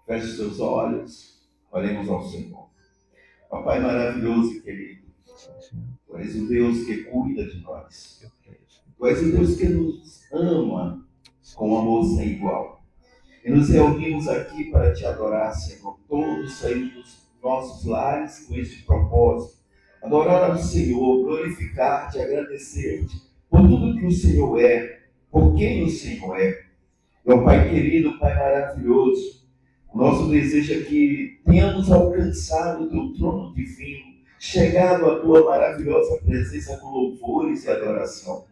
Feche os seus olhos, oremos ao Senhor. Papai maravilhoso e querido, Tu és o Deus que cuida de nós. Tu és o Deus que nos ama com amor sem igual. E nos reunimos aqui para Te adorar, Senhor. Todos saímos dos nossos lares com este propósito. Adorar ao Senhor, glorificar-Te, agradecer-Te por tudo que o Senhor é, por quem o Senhor é. Meu Pai querido, Pai maravilhoso, o nosso desejo é que tenhamos alcançado o Teu trono divino, chegado à Tua maravilhosa presença com louvores e adoração.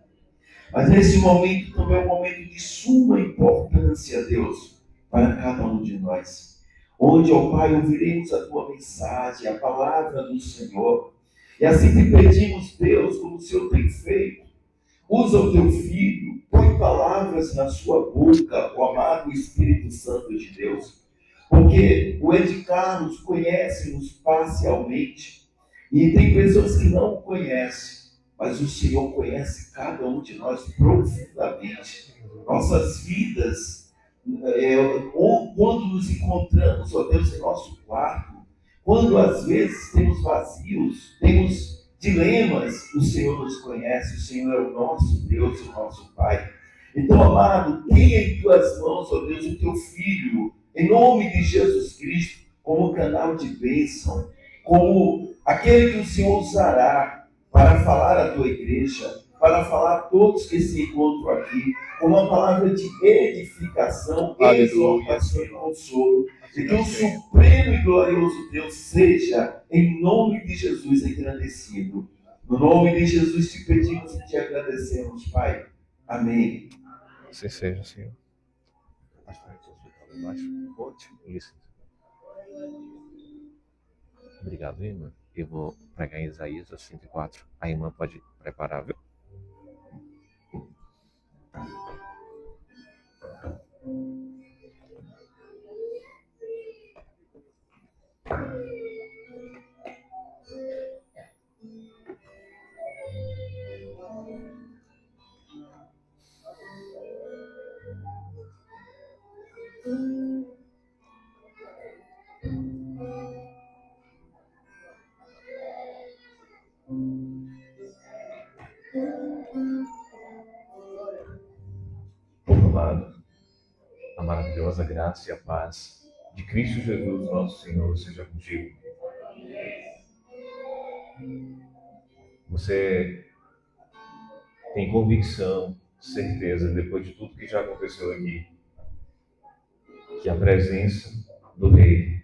Mas nesse momento também é um momento de suma importância, Deus, para cada um de nós. Onde, ó Pai, ouviremos a Tua mensagem, a palavra do Senhor. E assim te pedimos, Deus, como o Senhor tem feito. Usa o Teu Filho, põe palavras na sua boca, o amado Espírito Santo de Deus. Porque o Ed Carlos conhece-nos parcialmente. E tem pessoas que não o conhecem, mas o Senhor conhece cada um de nós profundamente. Nossas vidas, ou quando nos encontramos, ó Deus, em nosso quarto, quando às vezes temos vazios, temos dilemas, o Senhor nos conhece, o Senhor é o nosso Deus, o nosso Pai. Então, amado, tenha em tuas mãos, ó Deus, o teu Filho, em nome de Jesus Cristo, como canal de bênção, como aquele que o Senhor usará para falar à tua igreja, para falar a todos que se encontram aqui, com uma palavra de edificação, exortação e consolo. E que o supremo e glorioso Deus seja, em nome de Jesus, engrandecido. No nome de Jesus te pedimos e te agradecemos, Pai. Amém. Assim seja, Senhor. Isso. Obrigado, irmã. Eu vou pregar em Isaías 64. A irmã pode preparar, viu? Amado, a maravilhosa graça e a paz de Cristo Jesus, nosso Senhor, seja contigo. Você tem convicção, certeza, depois de tudo que já aconteceu aqui, que a presença do Rei,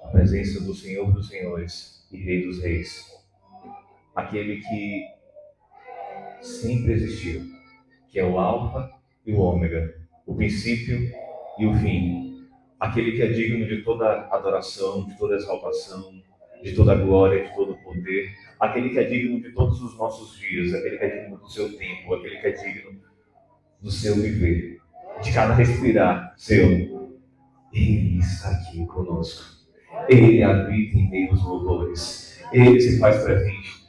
a presença do Senhor dos Senhores e Rei dos Reis, aquele que sempre existiu, que é o Alfa e o Ômega, o princípio e o fim, aquele que é digno de toda adoração, de toda exaltação, de toda glória, de todo poder, aquele que é digno de todos os nossos dias, aquele que é digno do seu tempo, aquele que é digno do seu viver, de cada respirar seu. Ele está aqui conosco. Ele habita em meio aos louvores. Ele se faz presente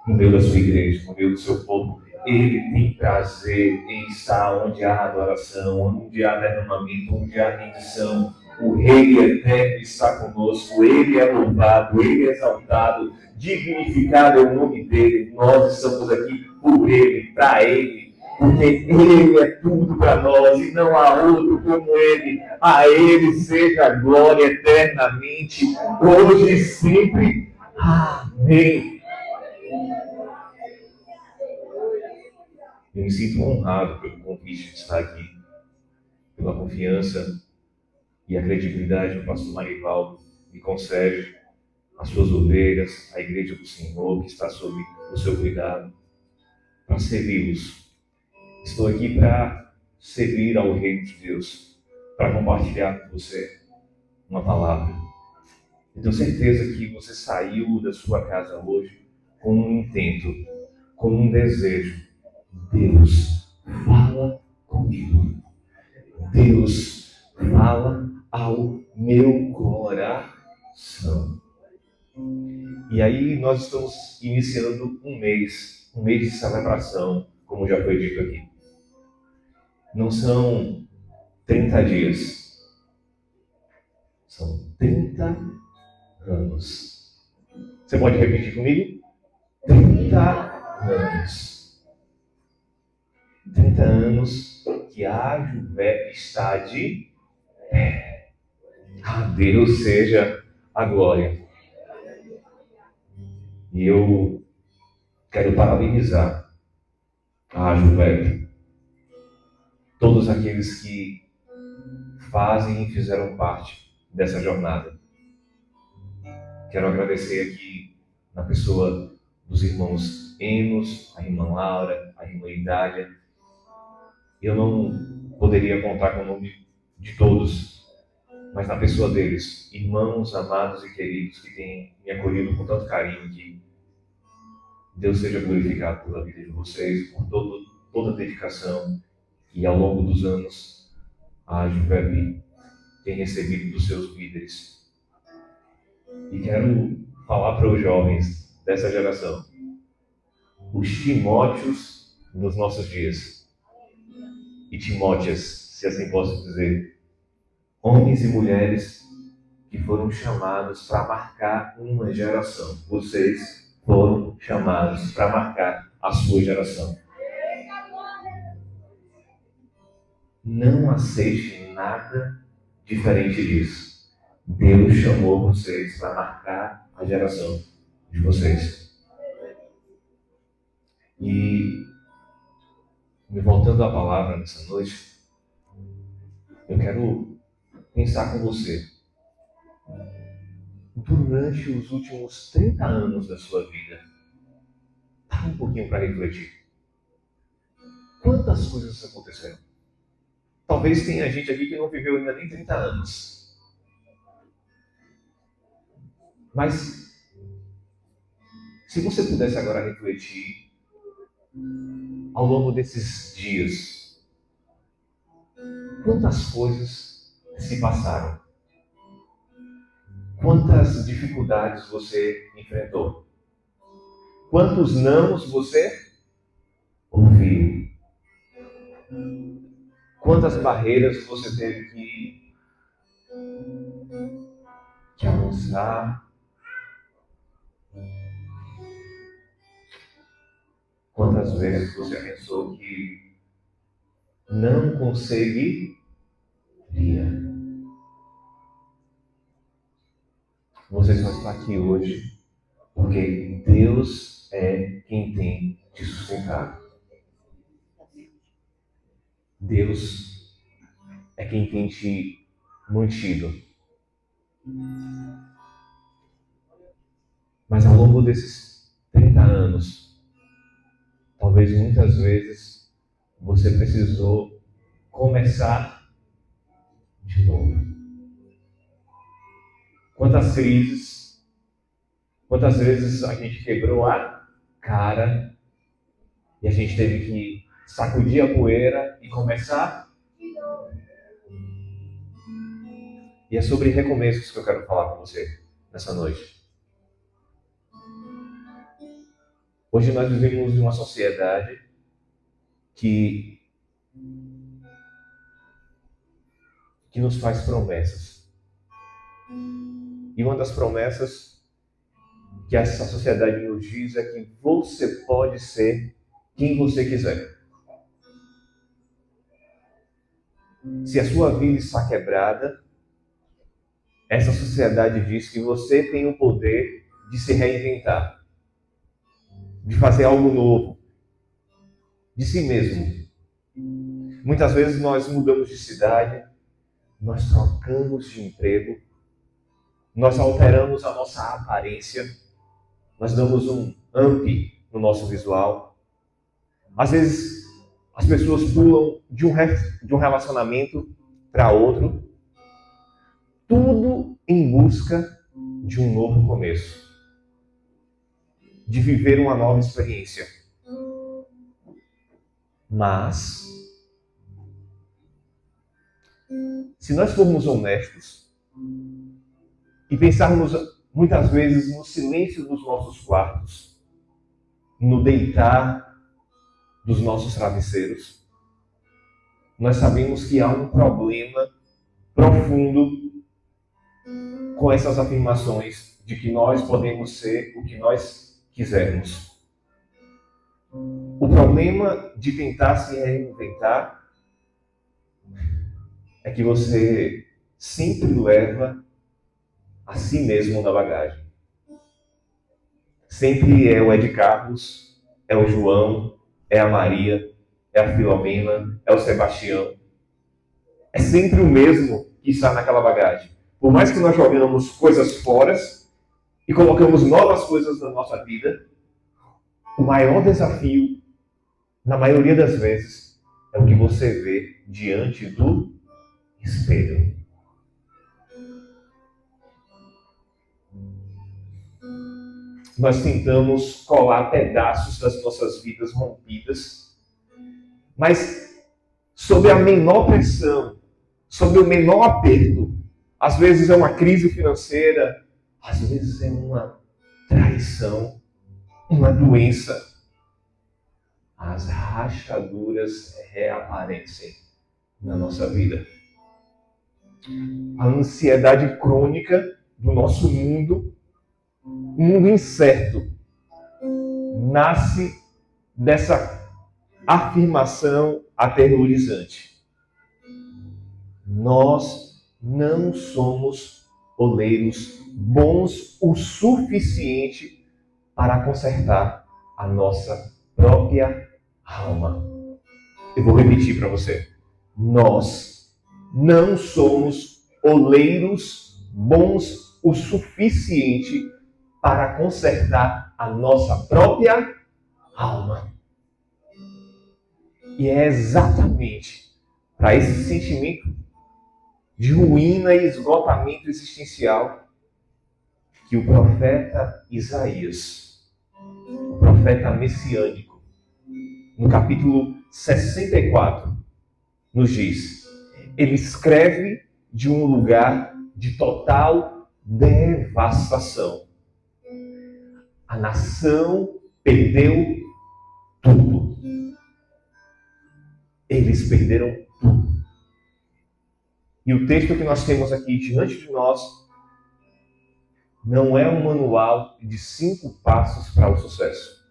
no meio da sua igreja, no meio do seu povo. Ele tem prazer em estar onde há adoração, onde há derramamento, onde há rendição. O Rei eterno está conosco. Ele é louvado, Ele é exaltado, dignificado é o nome dEle. Nós estamos aqui por Ele, para Ele, porque Ele é tudo para nós e não há outro como Ele. A Ele seja a glória eternamente, hoje e sempre. Amém. Eu me sinto honrado pelo convite de estar aqui, pela confiança e a credibilidade que o pastor Marivaldo me concede, as suas ovelhas, a igreja do Senhor que está sob o seu cuidado, para servi-los. Estou aqui para servir ao reino de Deus, para compartilhar com você uma palavra. Eu tenho certeza que você saiu da sua casa hoje com um intento, com um desejo. Deus, fala comigo. Deus, fala ao meu coração. E aí nós estamos iniciando um mês de celebração, como já foi dito aqui. Não são 30 dias, São 30 anos. Você pode repetir comigo? 30 anos. 30 anos que a Juvep está de pé. A Deus seja a glória. E eu quero parabenizar a Juvep, todos aqueles que fazem e fizeram parte dessa jornada. Quero agradecer aqui na pessoa dos irmãos Enos, a irmã Laura, a irmã Idália. Eu não poderia contar com o nome de todos, mas na pessoa deles, irmãos amados e queridos que têm me acolhido com tanto carinho, que Deus seja glorificado pela vida de vocês, por toda a dedicação que ao longo dos anos a Juvep tem recebido dos seus líderes. E quero falar para os jovens dessa geração, os Timóteos dos nossos dias, e Timóteas, se assim posso dizer, homens e mulheres que foram chamados para marcar uma geração. Vocês foram chamados para marcar a sua geração. Não aceite nada diferente disso. Deus chamou vocês para marcar a geração de vocês. E, me voltando à palavra nessa noite, eu quero pensar com você. Durante os últimos 30 anos da sua vida, para um pouquinho para refletir. Quantas coisas aconteceram? Talvez tenha gente aqui que não viveu ainda nem 30 anos. Mas, se você pudesse agora refletir ao longo desses dias, quantas coisas se passaram? Quantas dificuldades você enfrentou? Quantos nãos você ouviu? Quantas barreiras você teve que avançar? Quantas vezes você pensou que não conseguiria? Você só está aqui hoje porque Deus é quem tem te sustentado. Deus é quem tem te mantido. Mas ao longo desses 30 anos, talvez muitas vezes você precisou começar de novo. Quantas crises, quantas vezes a gente quebrou a cara e a gente teve que sacudir a poeira e começar. E é sobre recomeços que eu quero falar com você nessa noite. Hoje nós vivemos em uma sociedade que nos faz promessas. E uma das promessas que essa sociedade nos diz é que você pode ser quem você quiser. Se a sua vida está quebrada, essa sociedade diz que você tem o poder de se reinventar, de fazer algo novo, de si mesmo. Muitas vezes nós mudamos de cidade, nós trocamos de emprego, nós alteramos a nossa aparência, nós damos um up no nosso visual. Às vezes as pessoas pulam de um relacionamento para outro, tudo em busca de um novo começo, de viver uma nova experiência. Mas, se nós formos honestos e pensarmos muitas vezes no silêncio dos nossos quartos, no deitar dos nossos travesseiros, nós sabemos que há um problema profundo com essas afirmações de que nós podemos ser o que nós quisermos. O problema de tentar se reinventar é que você sempre leva a si mesmo na bagagem. Sempre é o Ed Carlos, é o João, é a Maria, é a Filomena, é o Sebastião. É sempre o mesmo que está naquela bagagem. Por mais que nós jogamos coisas fora e colocamos novas coisas na nossa vida, o maior desafio, na maioria das vezes, é o que você vê diante do espelho. Nós tentamos colar pedaços das nossas vidas rompidas, mas sob a menor pressão, sob o menor aperto. Às vezes é uma crise financeira, às vezes é uma traição, uma doença. As rachaduras reaparecem na nossa vida. A ansiedade crônica do nosso mundo, um mundo incerto, nasce dessa afirmação aterrorizante. Nós não somos oleiros bons o suficiente para consertar a nossa própria alma. Eu vou repetir para você. Nós não somos oleiros bons o suficiente para consertar a nossa própria alma. E é exatamente para esse sentimento de ruína e esgotamento existencial que o profeta Isaías, o profeta messiânico, no capítulo 64, nos diz, ele escreve de um lugar de total devastação. A nação perdeu tudo. Eles perderam tudo. E o texto que nós temos aqui diante de nós não é um manual de 5 passos para o sucesso.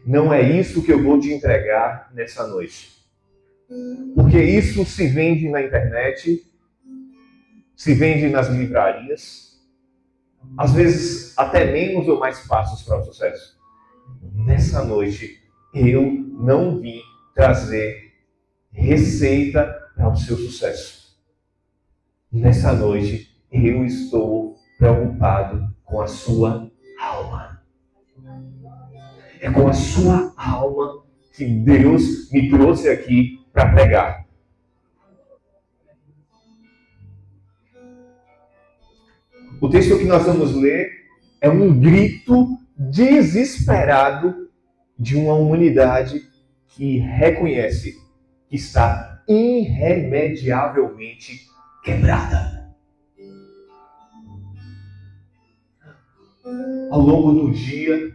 Não é isso que eu vou te entregar nessa noite. Porque isso se vende na internet, se vende nas livrarias, às vezes até menos ou mais passos para o sucesso. Nessa noite, eu não vim trazer receita para o seu sucesso. Nessa noite, eu estou preocupado com a sua alma. É com a sua alma que Deus me trouxe aqui para pregar. O texto que nós vamos ler é um grito desesperado de uma humanidade que reconhece que está irremediavelmente quebrada. Ao longo do dia,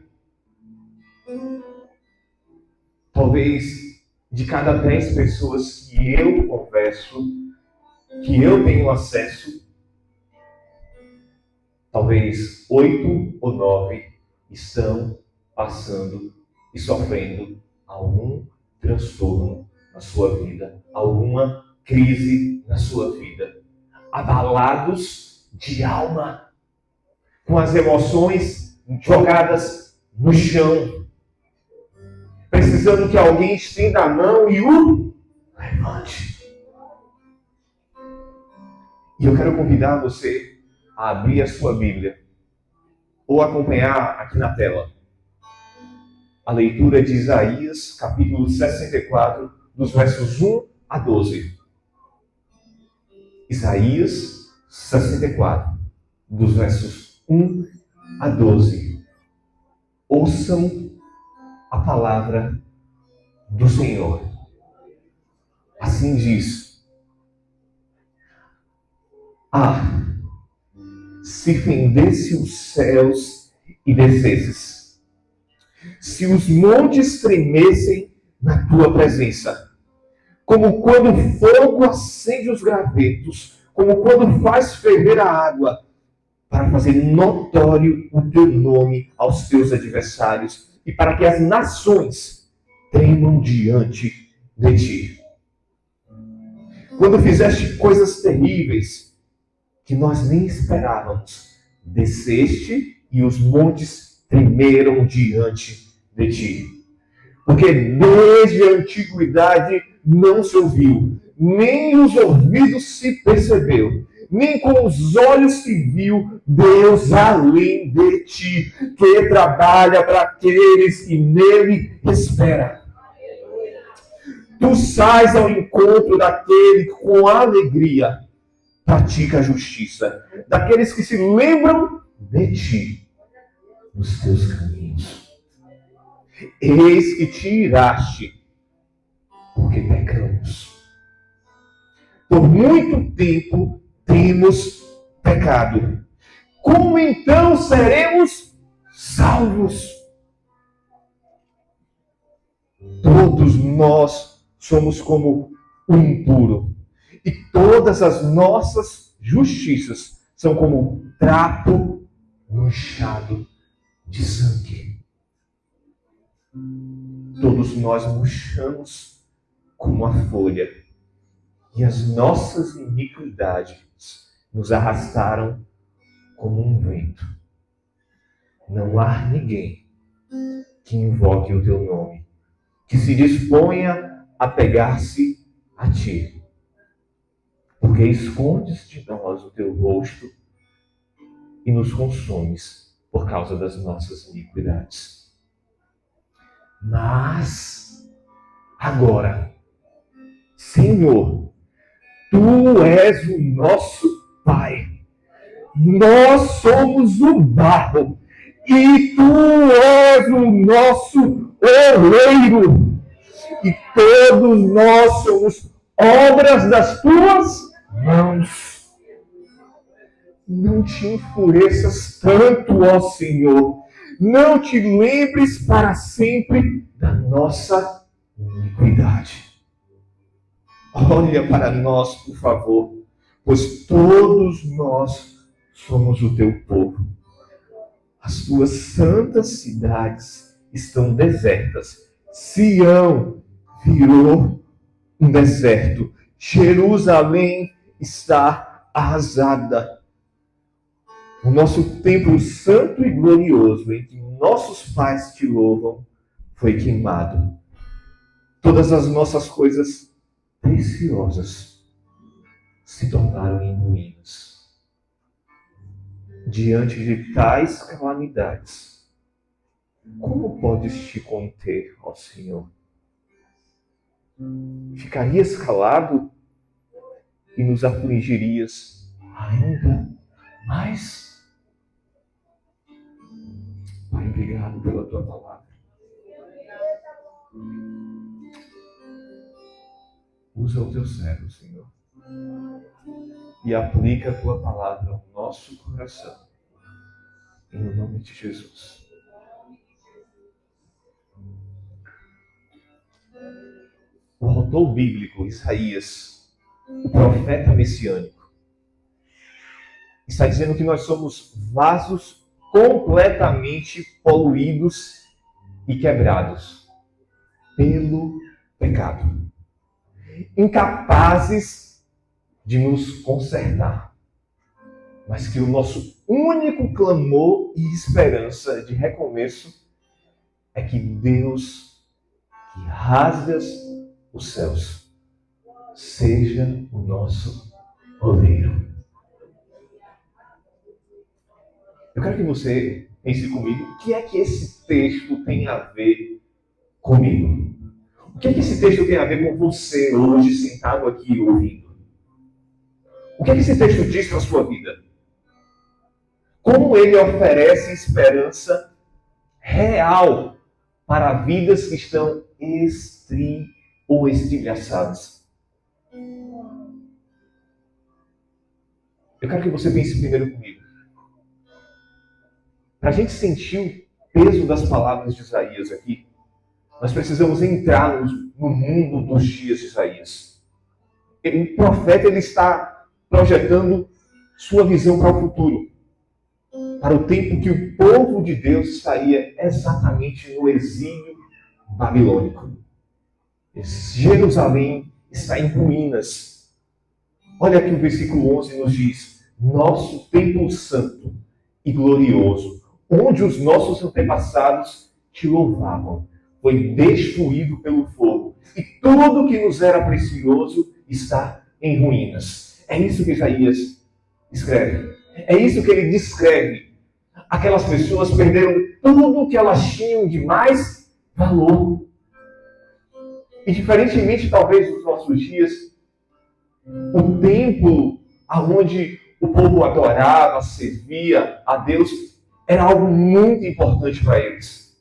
talvez de cada 10 pessoas que eu converso, que eu tenho acesso, talvez 8 ou 9 estão passando e sofrendo algum transtorno na sua vida, alguma crise na sua vida, abalados de alma, com as emoções jogadas no chão, precisando que alguém estenda a mão e o levante. E eu quero convidar você a abrir a sua Bíblia ou acompanhar aqui na tela a leitura de Isaías, capítulo 64, dos versos 1 a 12. Isaías 64, dos versos 1 a 12. Ouçam a palavra do Senhor. Assim diz: se fendesse os céus e descesses, se os montes tremessem na tua presença, como quando o fogo acende os gravetos, como quando faz ferver a água, para fazer notório o teu nome aos teus adversários e para que as nações tremam diante de ti. Quando fizeste coisas terríveis que nós nem esperávamos, desceste e os montes tremeram diante de ti. Porque desde a antiguidade não se ouviu, nem os ouvidos se percebeu, nem com os olhos se viu Deus além de ti, que trabalha para aqueles que nele esperam. Tu sais ao encontro daquele que com alegria pratica a justiça, daqueles que se lembram de ti nos teus caminhos. Eis que te iraste, porque pecamos. Por muito tempo temos pecado. Como então seremos salvos? Todos nós somos como o impuro, e todas as nossas justiças são como um trapo manchado de sangue. Todos nós murchamos como a folha, e as nossas iniquidades nos arrastaram como um vento. Não há ninguém que invoque o teu nome, que se disponha a pegar-se a ti, porque escondes de nós o teu rosto e nos consumes por causa das nossas iniquidades. Mas agora, Senhor, tu és o nosso Pai. Nós somos o barro e tu és o nosso oleiro. E todos nós somos obras das tuas mãos. Não te enfureças tanto, ó Senhor. Não te lembres para sempre da nossa iniquidade. Olha para nós, por favor, pois todos nós somos o teu povo. As tuas santas cidades estão desertas. Sião virou um deserto. Jerusalém está arrasada. O nosso templo santo e glorioso, em que nossos pais te louvam, foi queimado. Todas as nossas coisas preciosas se tornaram em ruínas. Diante de tais calamidades, como podes te conter, ó Senhor? Ficarias calado e nos afligirias ainda mais? Pai, obrigado pela tua palavra. Usa o teu servo, Senhor, e aplica a tua palavra ao nosso coração. Em nome de Jesus. O autor bíblico, Isaías, o profeta messiânico, está dizendo que nós somos vasos completamente poluídos e quebrados pelo pecado, incapazes de nos consertar, mas que o nosso único clamor e esperança de recomeço é que Deus, que rasgas os céus, seja o nosso oleiro. Eu quero que você pense comigo, o que é que esse texto tem a ver comigo? O que é que esse texto tem a ver com você hoje, sentado aqui ouvindo? O que é que esse texto diz para a sua vida? Como ele oferece esperança real para vidas que estão ou estilhaçadas? Eu quero que você pense primeiro comigo. Para a gente sentir o peso das palavras de Isaías aqui, nós precisamos entrar no mundo dos dias de Isaías. O profeta ele está projetando sua visão para o futuro. para o tempo que o povo de Deus estaria exatamente no exílio babilônico. Jerusalém está em ruínas. Olha aqui o versículo 11 nos diz: nosso templo santo e glorioso, onde os nossos antepassados te louvavam, foi destruído pelo fogo, e tudo que nos era precioso está em ruínas. É isso que Isaías escreve. É isso que ele descreve. Aquelas pessoas perderam tudo que elas tinham de mais valor. E diferentemente, talvez, dos nossos dias, o templo onde o povo adorava, servia a Deus, era algo muito importante para eles.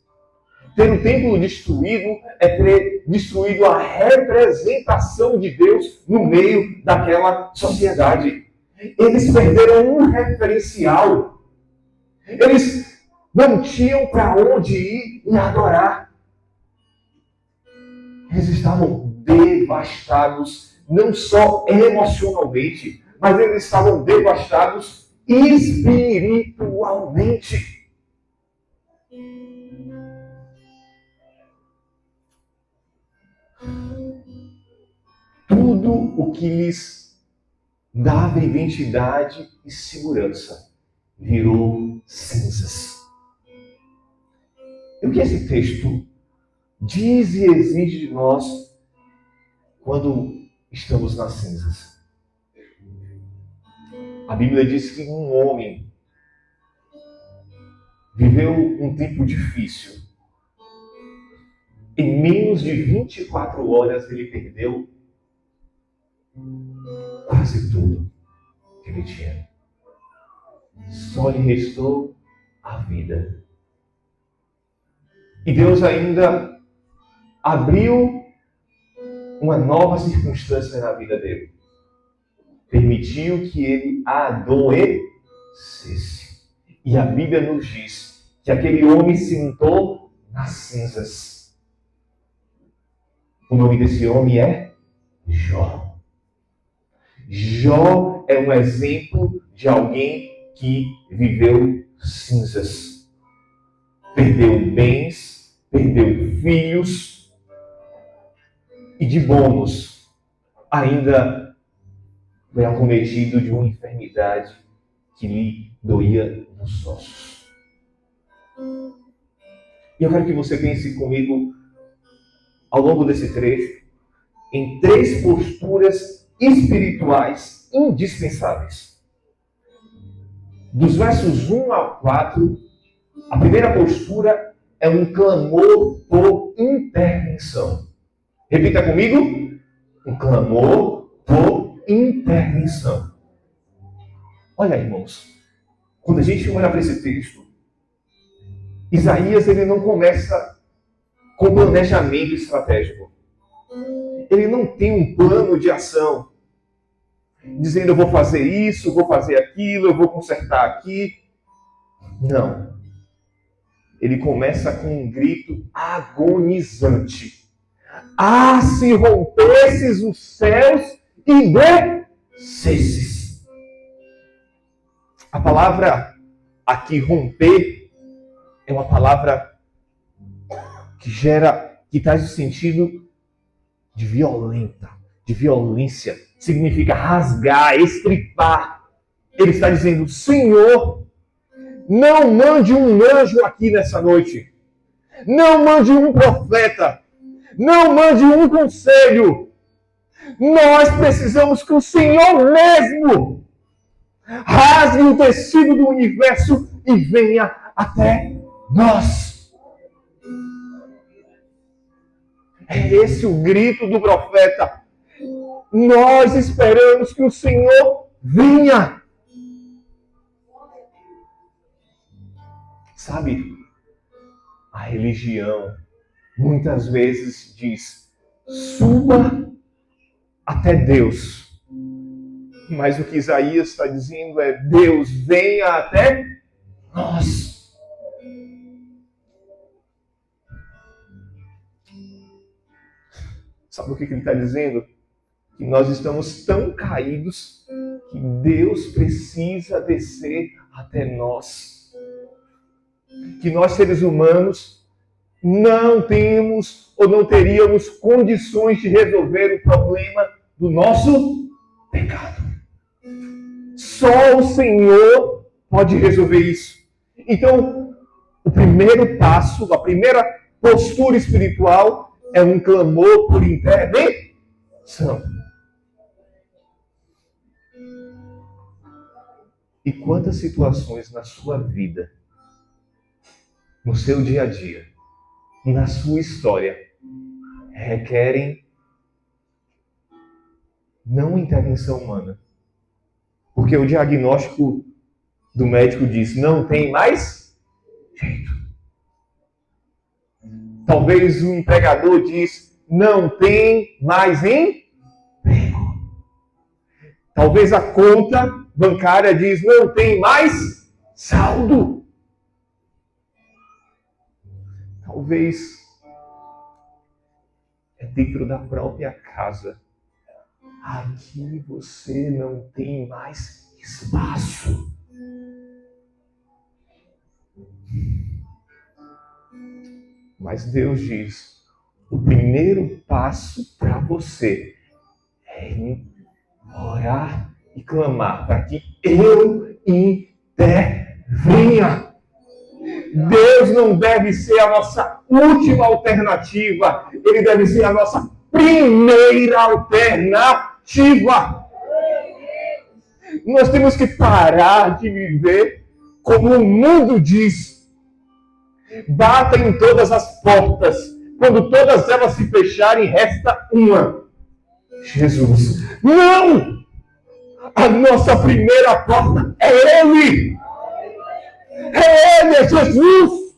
Ter o templo destruído é ter destruído a representação de Deus no meio daquela sociedade. Eles perderam um referencial. Eles não tinham para onde ir e adorar. Eles estavam devastados, não só emocionalmente, mas eles estavam devastados espiritualmente. Tudo o que lhes dava identidade e segurança virou cinzas. E o que esse texto diz e exige de nós quando estamos nas cinzas? A Bíblia diz que um homem viveu um tempo difícil. Em menos de 24 horas ele perdeu quase tudo que ele tinha. Só lhe restou a vida. E Deus ainda abriu uma nova circunstância na vida dele. Permitiu que ele adoecesse. E a Bíblia nos diz que aquele homem sentou nas cinzas. O nome desse homem é Jó. Jó é um exemplo de alguém que viveu cinzas. Perdeu bens, perdeu filhos e de bônus ainda foi acometido de uma enfermidade que lhe doía nos ossos. E eu quero que você pense comigo, ao longo desse trecho, em 3 posturas espirituais indispensáveis. Dos versos 1 ao 4, a primeira postura é um clamor por intervenção. Repita comigo: um clamor por intervenção. Olha, irmãos, quando a gente olha para esse texto, Isaías ele não começa com planejamento estratégico. Ele não tem um plano de ação, dizendo eu vou fazer isso, vou fazer aquilo, eu vou consertar aqui. Não. Ele começa com um grito agonizante. Ah, se rompesses os céus e descesses. A palavra aqui, romper, é uma palavra que traz o sentido de violência. Significa rasgar, estripar. Ele está dizendo: Senhor, não mande um anjo aqui nessa noite. Não mande um profeta. Não mande um conselho. Nós precisamos que o Senhor mesmo rasgue o tecido do universo e venha até nós. É esse o grito do profeta. Nós esperamos que o Senhor venha. Sabe, a religião muitas vezes diz: suba até Deus. Mas o que Isaías está dizendo é: Deus, venha até nós. Sabe o que ele está dizendo? Que nós estamos tão caídos que Deus precisa descer até nós. que nós seres humanos não temos ou não teríamos condições de resolver o problema do nosso pecado. Só o Senhor pode resolver isso. Então, o primeiro passo, a primeira postura espiritual é um clamor por intervenção. E quantas situações na sua vida, no seu dia a dia, na sua história, requerem não intervenção humana. Porque o diagnóstico do médico diz, não tem mais jeito. Talvez o empregador diz, não tem mais emprego. Talvez a conta bancária diz, não tem mais saldo. Talvez é dentro da própria casa. Aqui você não tem mais espaço. Mas Deus diz, o primeiro passo para você é orar e clamar para que eu intervenha. Deus não deve ser a nossa última alternativa, Ele deve ser a nossa primeira alternativa. Nós temos que parar de viver como o mundo diz. Bata em todas as portas. Quando todas elas se fecharem, resta uma. Jesus. Não! A nossa primeira porta é Ele! É Ele, é Jesus!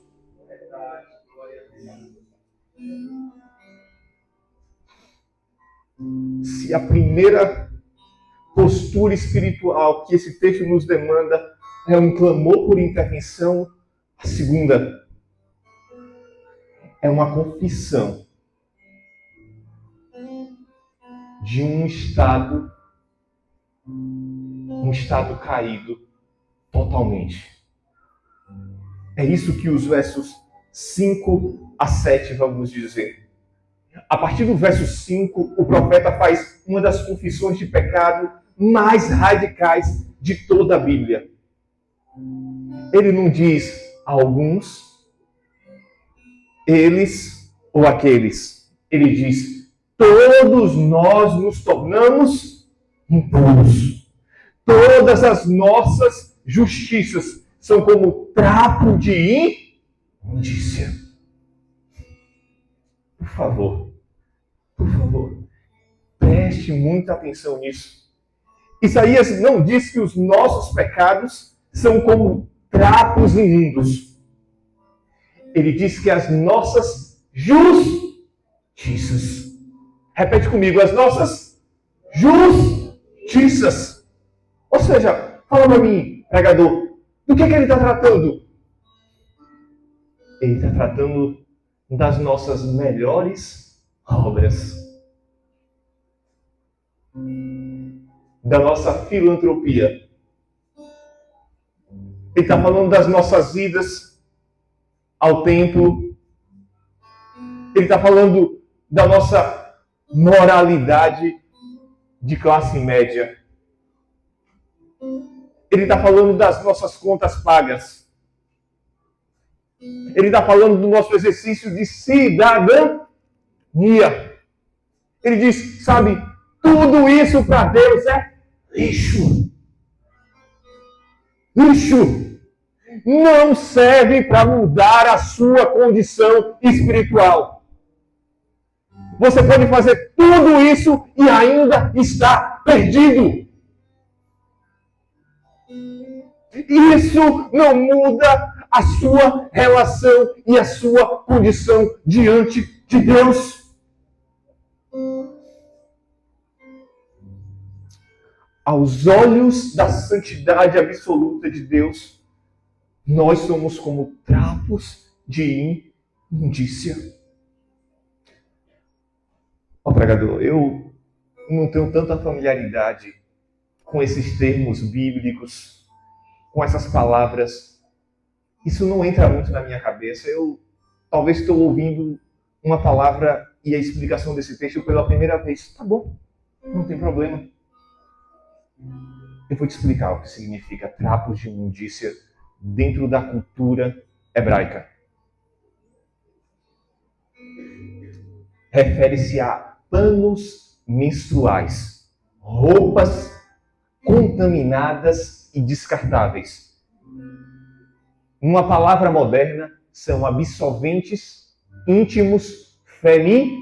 Se a primeira postura espiritual que esse texto nos demanda é um clamor por intervenção, a segunda é uma confissão de um estado caído totalmente. É isso que os versos 5 a 7 vão nos dizer. A partir do verso 5, o profeta faz uma das confissões de pecado mais radicais de toda a Bíblia. Ele não diz alguns, eles ou aqueles. Ele diz, todos nós nos tornamos impuros. Todas as nossas justiças são como trapo de imundícia. Por favor, preste muita atenção nisso. Isaías não diz que os nossos pecados são como trapos imundos. Ele diz que as nossas justiças. Repete comigo, as nossas justiças. Ou seja, fala para mim, pregador, do que ele está tratando? Ele está tratando das nossas melhores obras. Da nossa filantropia. Ele está falando das nossas idas ao templo. Ele está falando da nossa moralidade de classe média. Ele está falando das nossas contas pagas. Ele está falando do nosso exercício de cidadania. Ele diz, sabe, tudo isso para Deus é lixo. Lixo. Não serve para mudar a sua condição espiritual. Você pode fazer tudo isso e ainda está perdido. Isso não muda a sua relação e a sua condição diante de Deus. Aos olhos da santidade absoluta de Deus, nós somos como trapos de imundícia. Ó, pregador, eu não tenho tanta familiaridade com esses termos bíblicos, com essas palavras. isso não entra muito na minha cabeça. Eu talvez estou ouvindo uma palavra e a explicação desse texto pela primeira vez. Tá bom, não tem problema. Eu vou te explicar o que significa trapos de imundícia dentro da cultura hebraica. Refere-se a panos menstruais, roupas contaminadas e descartáveis. Uma palavra moderna, são absorventes íntimos femininos.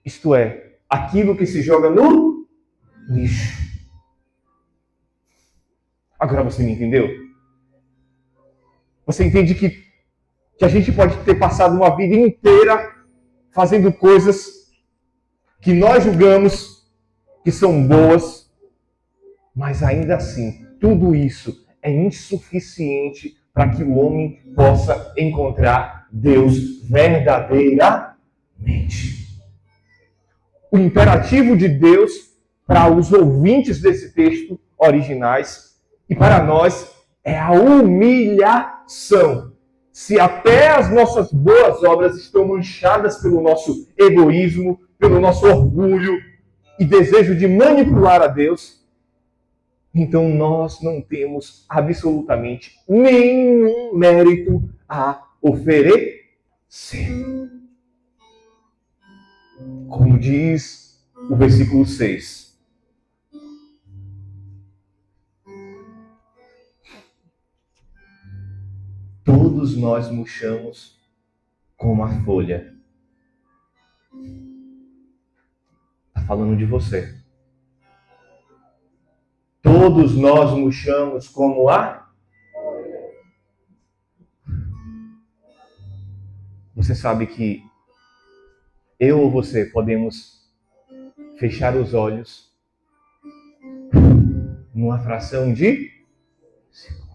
Isto é, aquilo que se joga no lixo. Agora você me entendeu? Você entende que a gente pode ter passado uma vida inteira fazendo coisas que nós julgamos que são boas, mas ainda assim, tudo isso é insuficiente para que o homem possa encontrar Deus verdadeiramente. O imperativo de Deus para os ouvintes desse texto originais e para nós é a humilhação. Se até as nossas boas obras estão manchadas pelo nosso egoísmo, pelo nosso orgulho e desejo de manipular a Deus, então nós não temos absolutamente nenhum mérito a oferecer. Como diz o versículo 6. Todos nós murchamos como a folha. Está falando de você. Todos nós murchamos como a folha. Você sabe que eu ou você podemos fechar os olhos numa fração de segundo.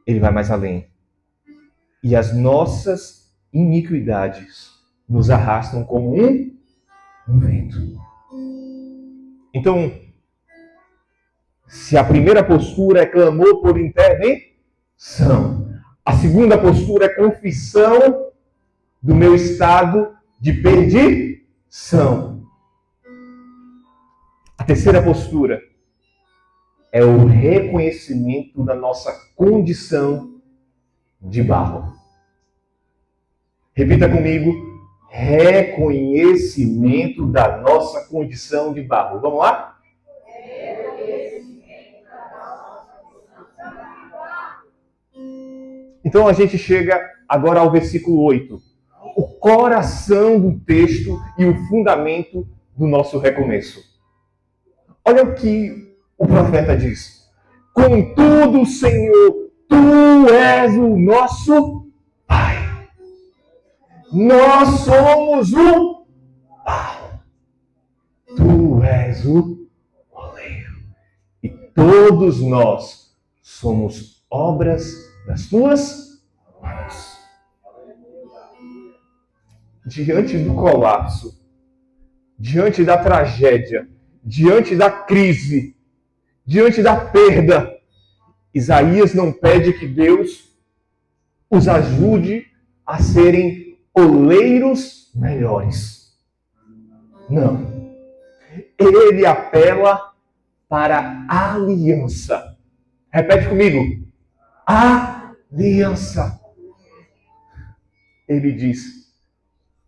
Ele vai mais além. E as nossas iniquidades nos arrastam como um vento. Então, se a primeira postura é clamor por intervenção, a segunda postura é confissão do meu estado de perdição. A terceira postura é o reconhecimento da nossa condição de barro. Repita comigo: reconhecimento da nossa condição de barro. Vamos lá? Então a gente chega agora ao versículo 8. O coração do texto e o fundamento do nosso recomeço. Olha o que o profeta diz: contudo, Senhor, Tu és o nosso Pai. Nós somos o barro. Tu és o oleiro. E todos nós somos obras das Tuas mãos. Diante do colapso, diante da tragédia, diante da crise, diante da perda, Isaías não pede que Deus os ajude a serem oleiros melhores. Não. Ele apela para a aliança. Repete comigo. Aliança. Ele diz: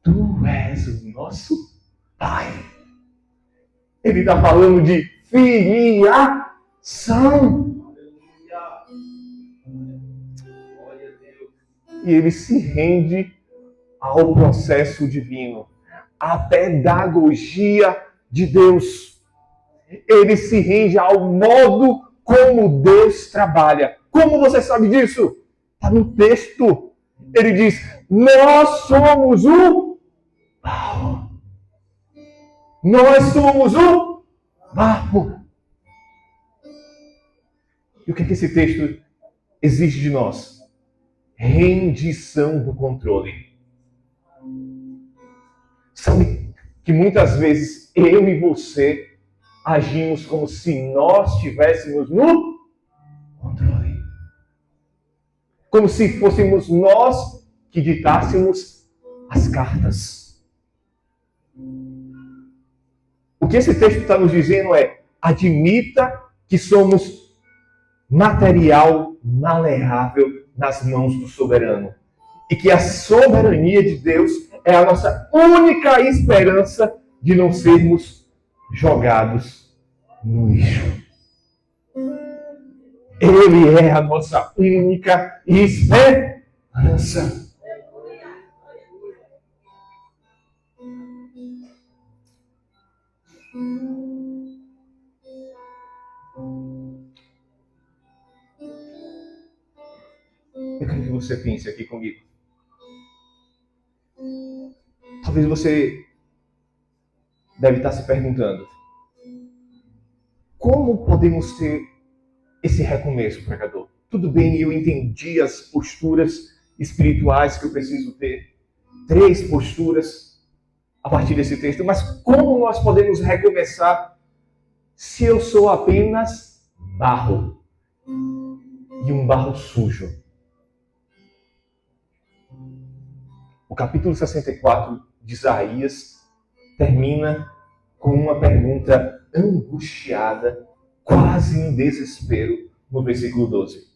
Tu és o nosso Pai. Ele está falando de filiação. E ele se rende ao processo divino, à pedagogia de Deus. Ele se rende ao modo como Deus trabalha. Como você sabe disso? Está no texto. Ele diz: nós somos o barro. Nós somos o barro. E o que esse texto exige de nós? Rendição do controle. Sabe que muitas vezes eu e você agimos como se nós estivéssemos no controle. Como se fôssemos nós que ditássemos as cartas. O que esse texto está nos dizendo é: admita que somos material maleável nas mãos do soberano. E que a soberania de Deus é a nossa única esperança de não sermos jogados no lixo. Ele é a nossa única esperança. Eu quero que você pense aqui comigo. Talvez você deve estar se perguntando: como podemos ter esse recomeço, pregador? Tudo bem, eu entendi as posturas espirituais que eu preciso ter. 3 posturas a partir desse texto. Mas como nós podemos recomeçar se eu sou apenas barro? E um barro sujo. O capítulo 64 de Isaías termina com uma pergunta angustiada, quase em desespero, no versículo 12.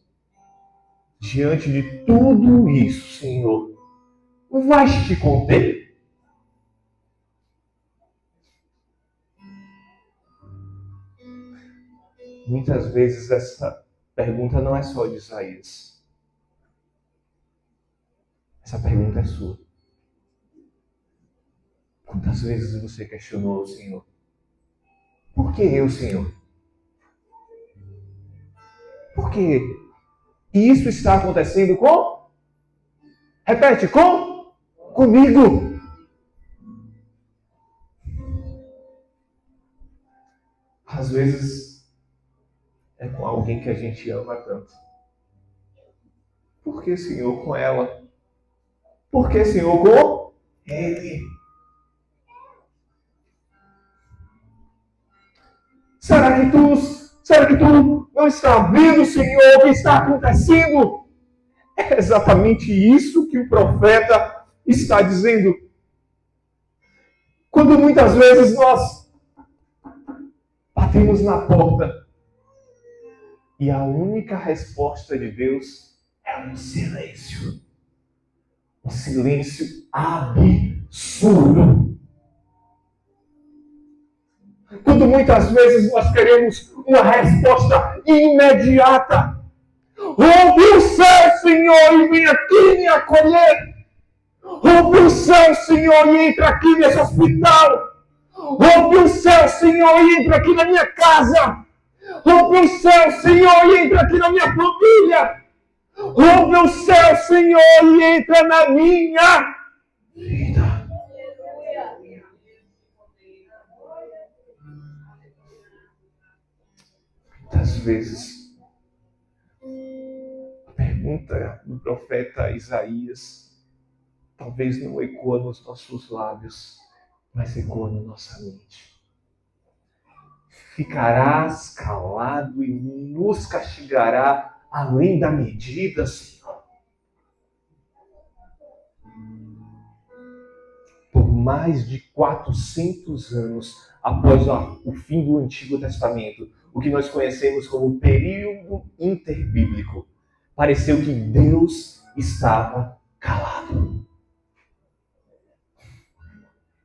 Diante de tudo isso, Senhor, vais te conter? Muitas vezes essa pergunta não é só de Isaías. Essa pergunta é sua. Quantas vezes você questionou o Senhor? Por que eu, Senhor? Por quê? E isso está acontecendo com? Repete, com? Comigo. Às vezes é com alguém que a gente ama tanto. Por que, Senhor, com ela? Por que, Senhor, com ele? Será que tu não está vendo, Senhor, o que está acontecendo? É exatamente isso que o profeta está dizendo. Quando muitas vezes nós batemos na porta e a única resposta de Deus é um silêncio. Um silêncio absurdo. Quando muitas vezes nós queremos uma resposta imediata. Ouve o céu, Senhor, e vem aqui me acolher. Ouve o céu, Senhor, e entra aqui nesse hospital. Ouve o céu, Senhor, e entra aqui na minha casa. Ouve o céu, Senhor, e entra aqui na minha família. Ouve o céu, Senhor, e entra na minha vida. Muitas vezes, a pergunta do profeta Isaías talvez não ecoa nos nossos lábios, mas ecoa na nossa mente. Ficarás calado e nos castigará além da medida, Senhor. Por mais de 400 anos após o fim do Antigo Testamento, o que nós conhecemos como período interbíblico, pareceu que Deus estava calado.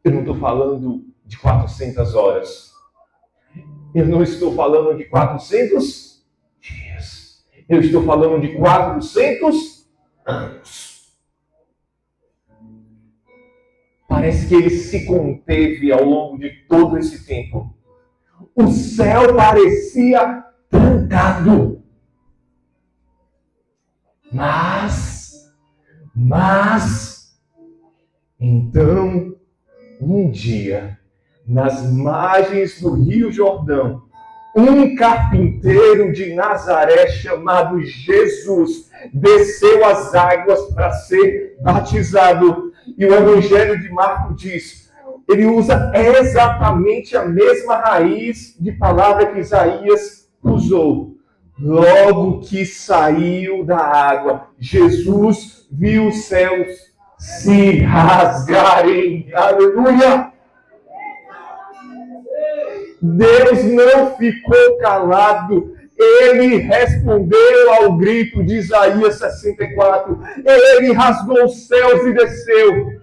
Eu não estou falando de 400 horas. Eu não estou falando de 400 dias. Eu estou falando de 400 anos. Parece que ele se conteve ao longo de todo esse tempo. O céu parecia trancado. Mas, então, um dia, nas margens do Rio Jordão, um carpinteiro de Nazaré chamado Jesus desceu as águas para ser batizado. E o Evangelho de Marcos diz: ele usa exatamente a mesma raiz de palavra que Isaías usou. Logo que saiu da água, Jesus viu os céus se rasgarem. Aleluia! Deus não ficou calado. Ele respondeu ao grito de Isaías 64. Ele rasgou os céus e desceu.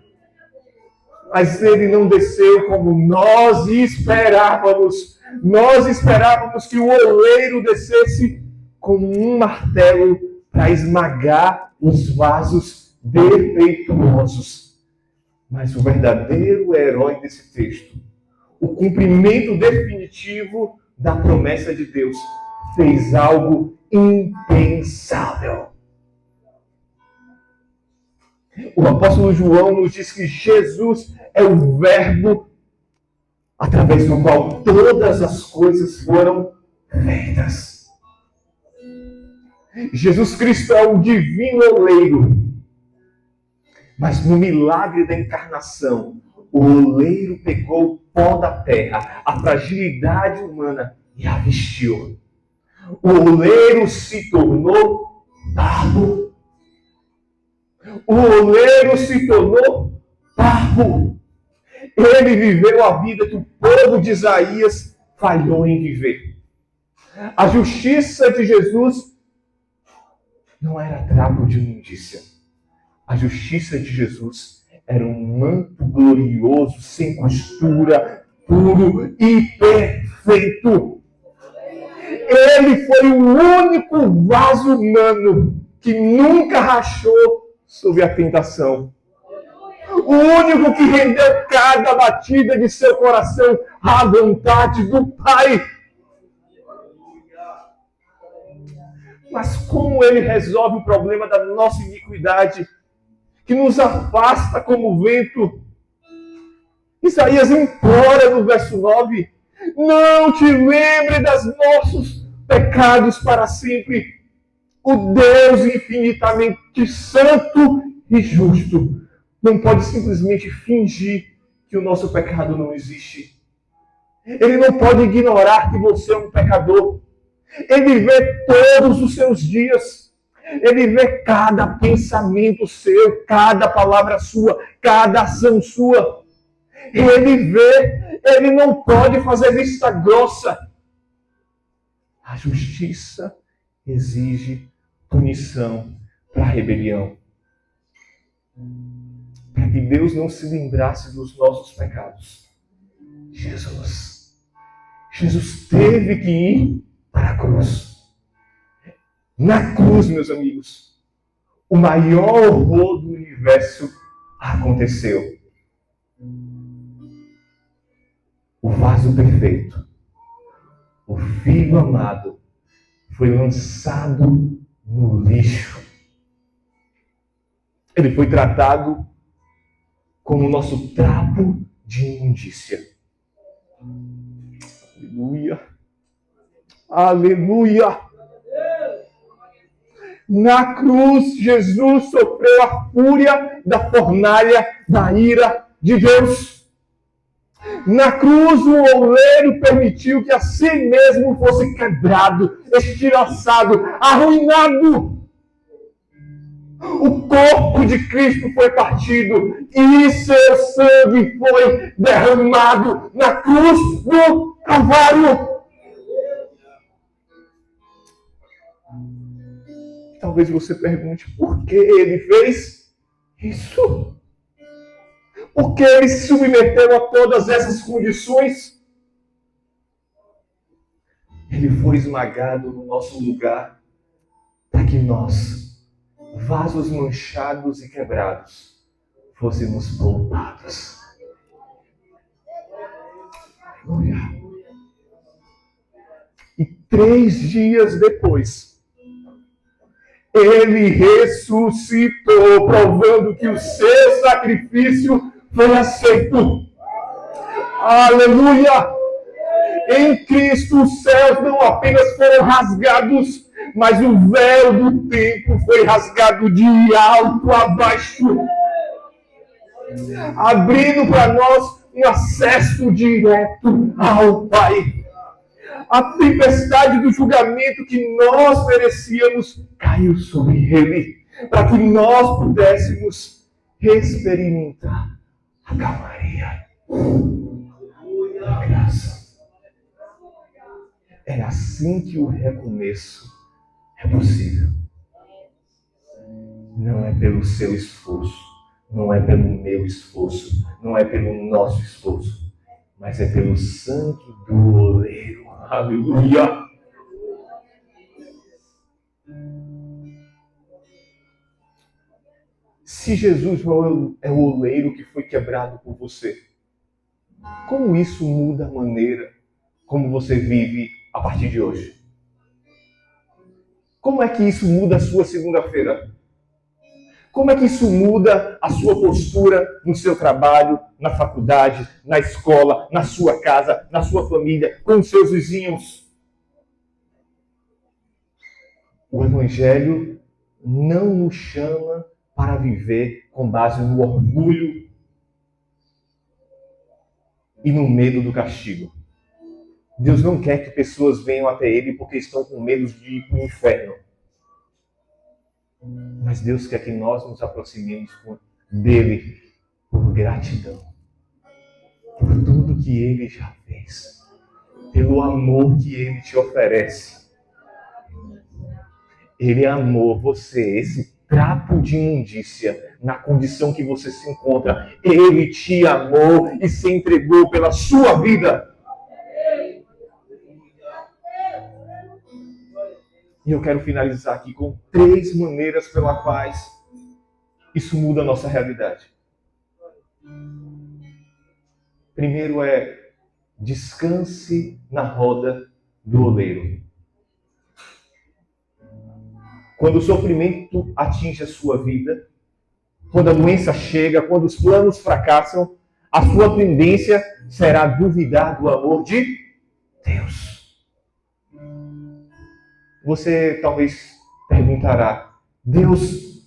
Mas ele não desceu como nós esperávamos. Nós esperávamos que o oleiro descesse como um martelo para esmagar os vasos defeituosos. Mas o verdadeiro herói desse texto, o cumprimento definitivo da promessa de Deus, fez algo impensável. O apóstolo João nos diz que Jesus é o Verbo através do qual todas as coisas foram feitas. Jesus Cristo é o divino oleiro. Mas no milagre da encarnação, o oleiro pegou o pó da terra, a fragilidade humana, e a vestiu. O oleiro se tornou barro. O oleiro se tornou barro. Ele viveu a vida que o povo de Isaías falhou em viver. A justiça de Jesus não era trapo de imundícia. A justiça de Jesus era um manto glorioso, sem costura, puro e perfeito. Ele foi o único vaso humano que nunca rachou sob a tentação. O único que rendeu cada batida de seu coração à vontade do Pai. Mas como ele resolve o problema da nossa iniquidade, que nos afasta como o vento? Isaías implora no verso 9: não te lembre dos nossos pecados para sempre. O Deus infinitamente santo e justo não pode simplesmente fingir que o nosso pecado não existe. Ele não pode ignorar que você é um pecador. Ele vê todos os seus dias. Ele vê cada pensamento seu, cada palavra sua, cada ação sua. Ele vê, ele não pode fazer vista grossa. A justiça exige punição para a rebelião. Para que Deus não se lembrasse dos nossos pecados, Jesus teve que ir para a cruz. Na cruz, meus amigos, o maior horror do universo aconteceu. O vaso perfeito, o Filho amado, foi lançado no lixo. Ele foi tratado como o nosso trapo de imundícia. Aleluia! Aleluia! Na cruz, Jesus sofreu a fúria da fornalha da ira de Deus. Na cruz, o oleiro permitiu que a si mesmo fosse quebrado, estilhaçado, arruinado. O corpo de Cristo foi partido e seu sangue foi derramado na cruz do Calvário. Talvez você pergunte, por que ele fez isso? Por que ele se submeteu a todas essas condições? Ele foi esmagado no nosso lugar para que nós, vasos manchados e quebrados, fôssemos poupados. Aleluia. E 3 dias depois, ele ressuscitou, provando que o seu sacrifício foi aceito. Aleluia! Em Cristo os céus não apenas foram rasgados, mas o véu do tempo foi rasgado de alto a baixo, abrindo para nós um acesso direto ao Pai. A tempestade do julgamento que nós merecíamos caiu sobre ele, para que nós pudéssemos experimentar a calmaria, a graça. É assim que o recomeço é possível. Não é pelo seu esforço, não é pelo meu esforço, não é pelo nosso esforço, mas é pelo sangue do oleiro. Aleluia! Se Jesus é o oleiro que foi quebrado por você, como isso muda a maneira como você vive a partir de hoje? Como é que isso muda a sua segunda-feira? Como é que isso muda a sua postura no seu trabalho, na faculdade, na escola, na sua casa, na sua família, com os seus vizinhos? O Evangelho não nos chama para viver com base no orgulho e no medo do castigo. Deus não quer que pessoas venham até Ele porque estão com medo de ir para o inferno. Mas Deus quer que nós nos aproximemos dele por gratidão. Por tudo que Ele já fez. Pelo amor que Ele te oferece. Ele amou você, esse trapo de imundícia, na condição que você se encontra. Ele te amou e se entregou pela sua vida. E eu quero finalizar aqui com 3 maneiras pelas quais isso muda a nossa realidade. Primeiro é, descanse na roda do oleiro. Quando o sofrimento atinge a sua vida, quando a doença chega, quando os planos fracassam, a sua tendência será duvidar do amor de Deus. Você talvez perguntará, Deus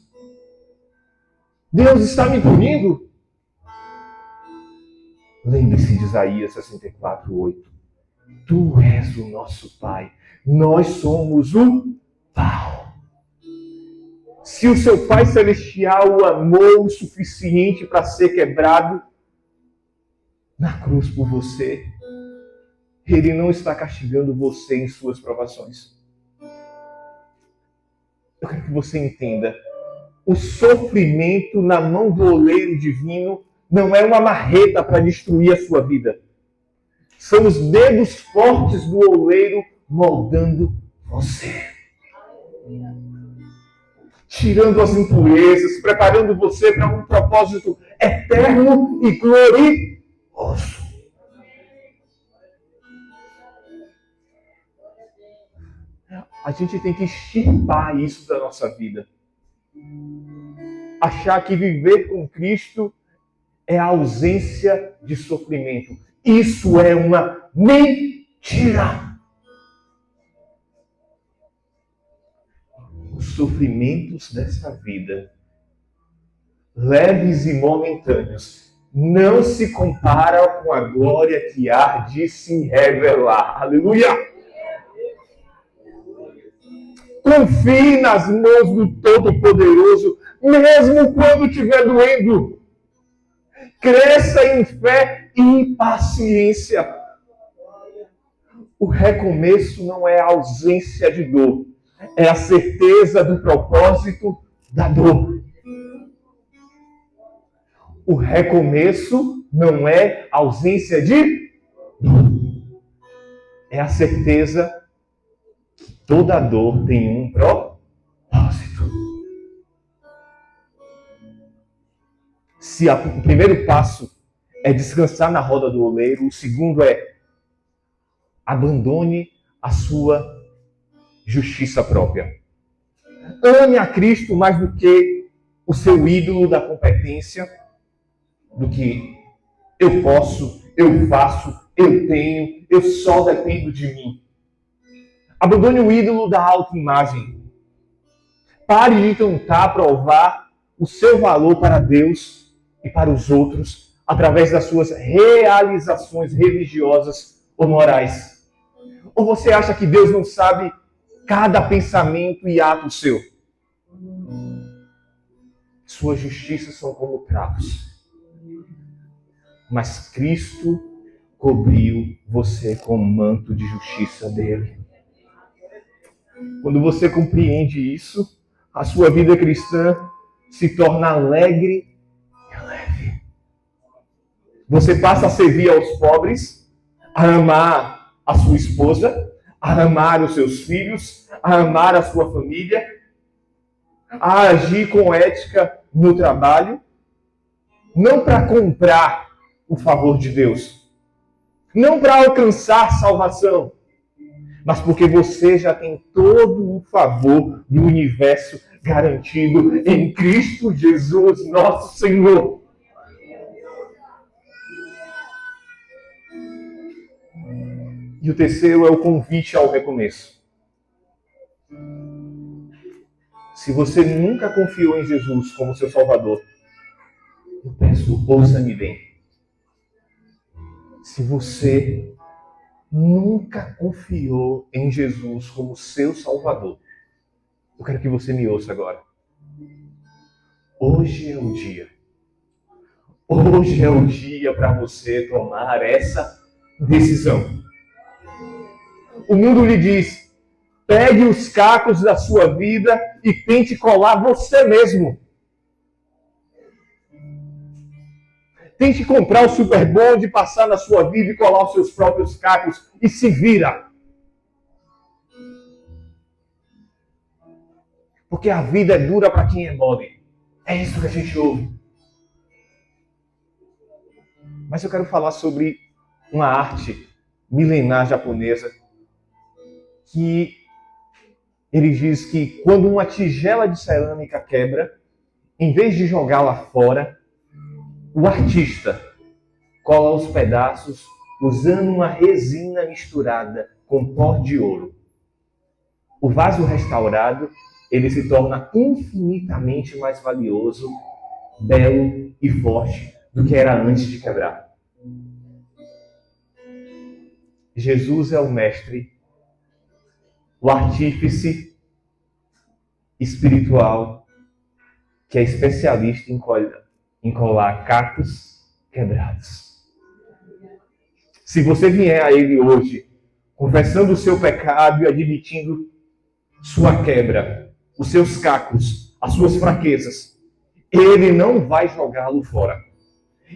está me punindo? Lembre-se de Isaías 64:8. Tu és o nosso Pai, nós somos o pau. Se o seu Pai Celestial o amou o suficiente para ser quebrado na cruz por você, Ele não está castigando você em suas provações. Eu quero que você entenda, o sofrimento na mão do oleiro divino não é uma marreta para destruir a sua vida. São os dedos fortes do oleiro moldando você. Tirando as impurezas, preparando você para um propósito eterno e glorioso. A gente tem que extirpar isso da nossa vida. Achar que viver com Cristo é a ausência de sofrimento. Isso é uma mentira. Os sofrimentos desta vida, leves e momentâneos, não se comparam com a glória que há de se revelar. Aleluia! Confie nas mãos do Todo-Poderoso, mesmo quando estiver doendo. Cresça em fé e paciência. O recomeço não é a ausência de dor, é a certeza do propósito da dor. O recomeço não é a ausência de dor, é a certeza que toda dor tem um propósito. Se o primeiro passo é descansar na roda do oleiro, o segundo é abandone a sua justiça própria. Ame a Cristo mais do que o seu ídolo da competência, do que eu posso, eu faço, eu tenho, eu só dependo de mim. Abandone o ídolo da autoimagem. Pare de tentar provar o seu valor para Deus e para os outros através das suas realizações religiosas ou morais? Ou você acha que Deus não sabe cada pensamento e ato seu? Suas justiças são como trapos, mas Cristo cobriu você com o manto de justiça dele. Quando você compreende isso, a sua vida cristã se torna alegre e leve. Você passa a servir aos pobres, a amar a sua esposa, a amar os seus filhos, a amar a sua família, a agir com ética no trabalho, não para comprar o favor de Deus, não para alcançar salvação, mas porque você já tem todo o favor do universo garantido em Cristo Jesus, nosso Senhor. E o terceiro é o convite ao recomeço. Se você nunca confiou em Jesus como seu Salvador, eu peço, ouça-me bem. Se você nunca confiou em Jesus como seu Salvador, eu quero que você me ouça agora. Hoje é o dia. Hoje é o dia para você tomar essa decisão. O mundo lhe diz: pegue os cacos da sua vida e tente colar você mesmo. Tente comprar o Superbond, passar na sua vida e colar os seus próprios cacos e se vira. Porque a vida é dura para quem é mole. É isso que a gente ouve. Mas eu quero falar sobre uma arte milenar japonesa que ele diz que quando uma tigela de cerâmica quebra, em vez de jogá-la fora, o artista cola os pedaços usando uma resina misturada com pó de ouro. O vaso restaurado, ele se torna infinitamente mais valioso, belo e forte do que era antes de quebrar. Jesus é o mestre, o artífice espiritual, que é especialista em colar cacos quebrados. Se você vier a Ele hoje, confessando o seu pecado e admitindo sua quebra, os seus cacos, as suas fraquezas, Ele não vai jogá-lo fora.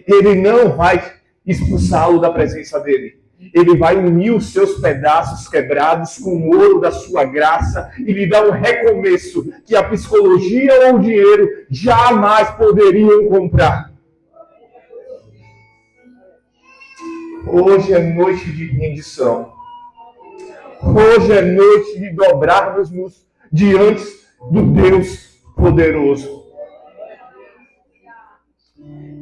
Ele não vai expulsá-lo da presença dele. Ele vai unir os seus pedaços quebrados com o ouro da sua graça e lhe dar um recomeço que a psicologia ou o dinheiro jamais poderiam comprar. Hoje é noite de rendição. Hoje é noite de dobrarmos-nos diante do Deus poderoso.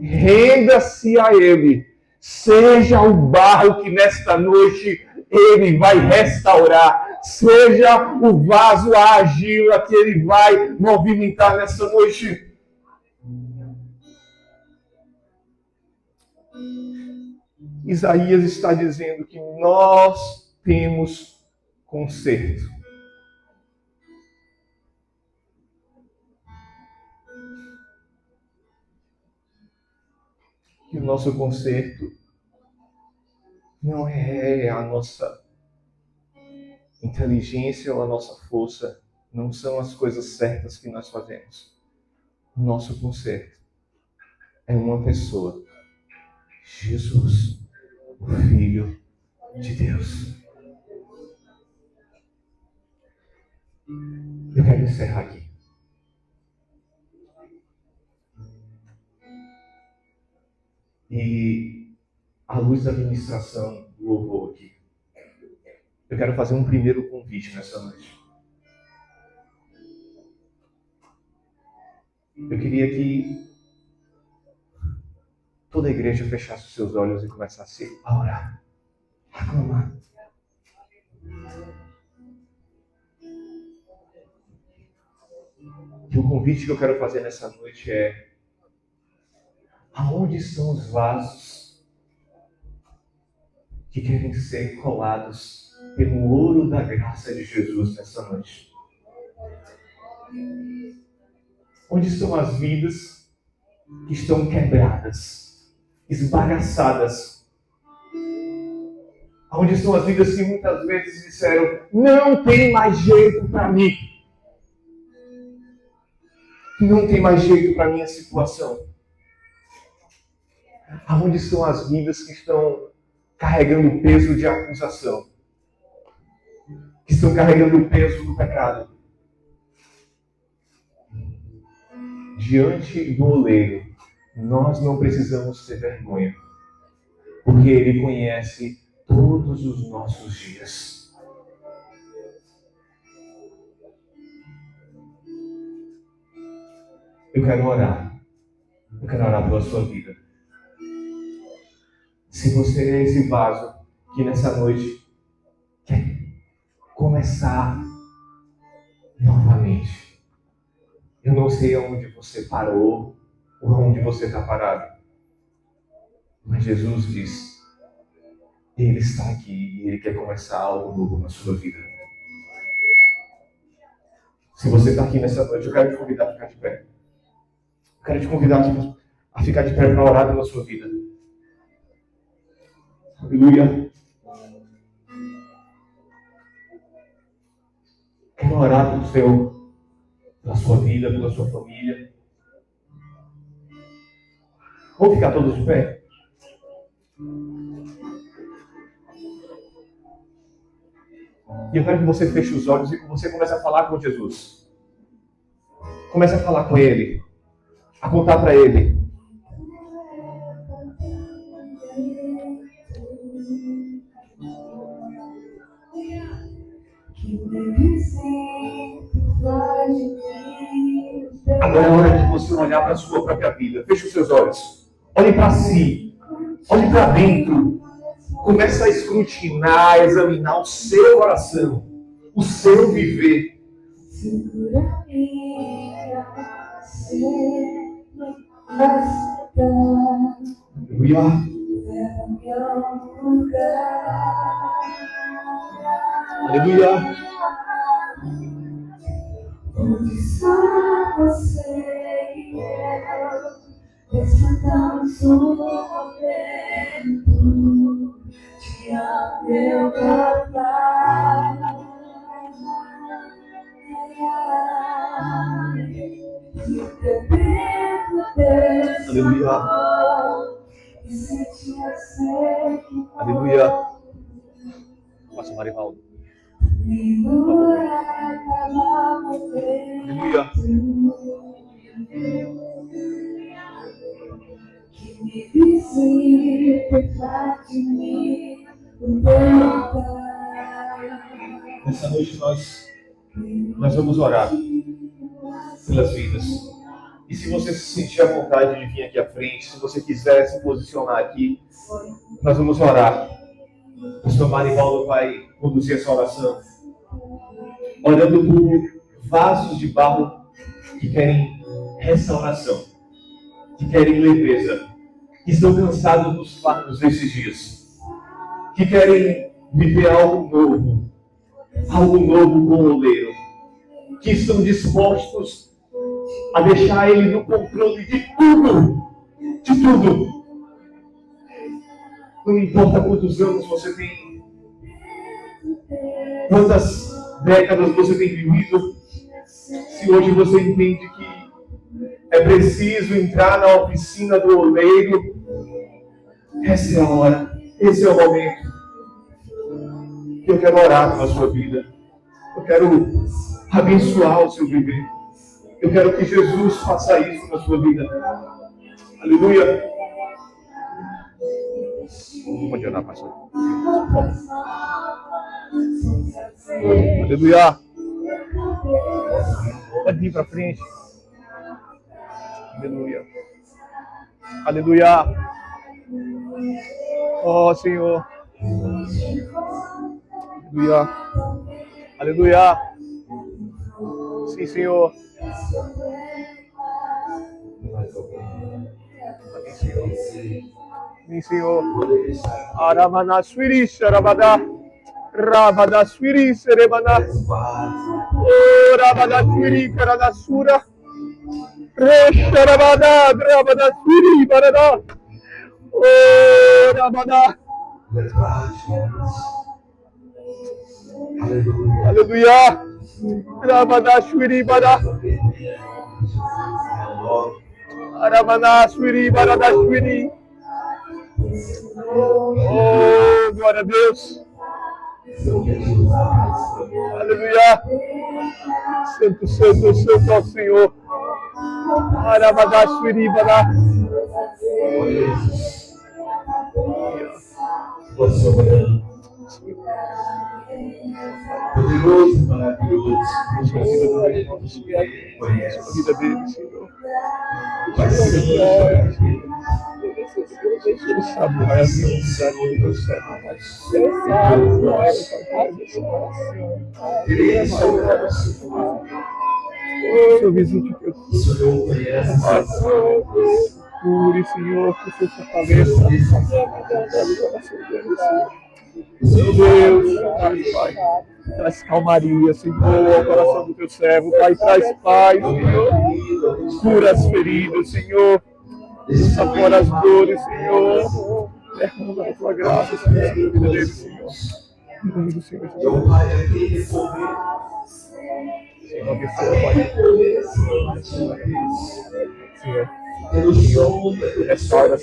Renda-se a Ele. Seja o barro que nesta noite Ele vai restaurar. Seja o vaso, a argila que Ele vai movimentar nessa noite. Isaías está dizendo que nós temos conserto. Que o nosso conserto não é a nossa inteligência ou a nossa força, não são as coisas certas que nós fazemos. O nosso conserto é uma pessoa, Jesus, o Filho de Deus. Eu quero encerrar aqui. E, à luz da ministração do louvor aqui, eu quero fazer um primeiro convite nessa noite. Eu queria que toda a igreja fechasse os seus olhos e começasse a orar, a clamar. E o convite que eu quero fazer nessa noite é: Aonde estão os vasos que querem ser colados pelo ouro da graça de Jesus nessa noite? Onde estão as vidas que estão quebradas, esbagaçadas? Onde estão as vidas que muitas vezes disseram: não tem mais jeito para mim. Não tem mais jeito para minha situação. Aonde estão as vidas que estão carregando o peso de acusação? Que estão carregando o peso do pecado? Diante do oleiro, nós não precisamos ter vergonha, porque Ele conhece todos os nossos dias. Eu quero orar. Eu quero orar pela sua vida. Se você é esse vaso que nessa noite quer começar novamente, eu não sei aonde você parou ou aonde você está parado, mas Jesus diz: Ele está aqui e Ele quer começar algo novo na sua vida. Se você está aqui nessa noite, eu quero te convidar a ficar de pé. Eu quero te convidar a ficar de pé para orar pela sua vida. Aleluia. Quero orar pela sua vida, pela sua família. Vamos ficar todos de pé? E eu quero que você feche os olhos e que você comece a falar com Jesus. Comece a falar com Ele. A contar para Ele. Agora é hora de você olhar para a sua própria vida. Feche os seus olhos. Olhe para si. Olhe para dentro. Comece a escrutinar, a examinar o seu coração, o seu viver. Aleluia. Aleluia. Onde só você e eu desfrutamos o momento de meu papai. E o teu tempo Aleluia. e sentir a sede. Aleluia. Pastor Marivaldo. Aleluia. Que me visite, faz de mim o teu Pai. Nessa noite nós vamos orar pelas vidas. E se você se sentir à vontade de vir aqui à frente, se você quiser se posicionar aqui, nós vamos orar. O pastor Marivaldo vai conduzir essa oração, orando por vasos de barro que querem restauração, que querem leveza, que estão cansados dos fardos desses dias, que querem viver algo novo com o oleiro, que estão dispostos a deixar ele no controle de tudo. Não importa quantos anos você tem, quantas décadas você tem vivido, se hoje você entende que é preciso entrar na oficina do oleiro, essa é a hora, esse é o momento. Eu quero orar pela sua vida, eu quero abençoar o seu viver, eu quero que Jesus faça isso na sua vida. Aleluia. Pode orar, pastor. Aleluia. Pode vir para frente. Aleluia. Aleluia. Oh, Senhor. Aleluia. Aleluia. Sim, Senhor. Amém, Senhor. Sim, Senhor. Aramanaswiri Sarabada. Rabadaswiri Serebana. Oh, Rabadaswiri Karadasura. Resharabada. Rabadaswiri Barada. Oh, Rabada. Aleluia. Rabadaswiri Bada. Aramanaswiri Baradaswiri. Oh, glória a Deus. Aleluia. Santo, santo, santo ao Senhor. Aramadaswiri Bada. Poderoso, maravilhoso. A vida dele, Senhor. Vai ser. Ele sabe qual é a necessidade do teu servo. Ele sabe qual é a necessidade. Ele é o coração. Senhor, visite o teu O Senhor conhece. cure, Senhor, que o Senhor fortaleça. Deus, traz paz. Traz calmaria, Senhor, ao coração do teu servo. Pai, traz paz, Senhor. Cura as feridas, Senhor. Lança fora as dores, Senhor. Derrama a tua graça, Senhor, sobre a vida dele, Senhor. Em nome do Senhor Jesus. Meu Pai aqui resolver. Senhor, abençoa, Pai. Senhor, Pelo som da restaura, Senhor.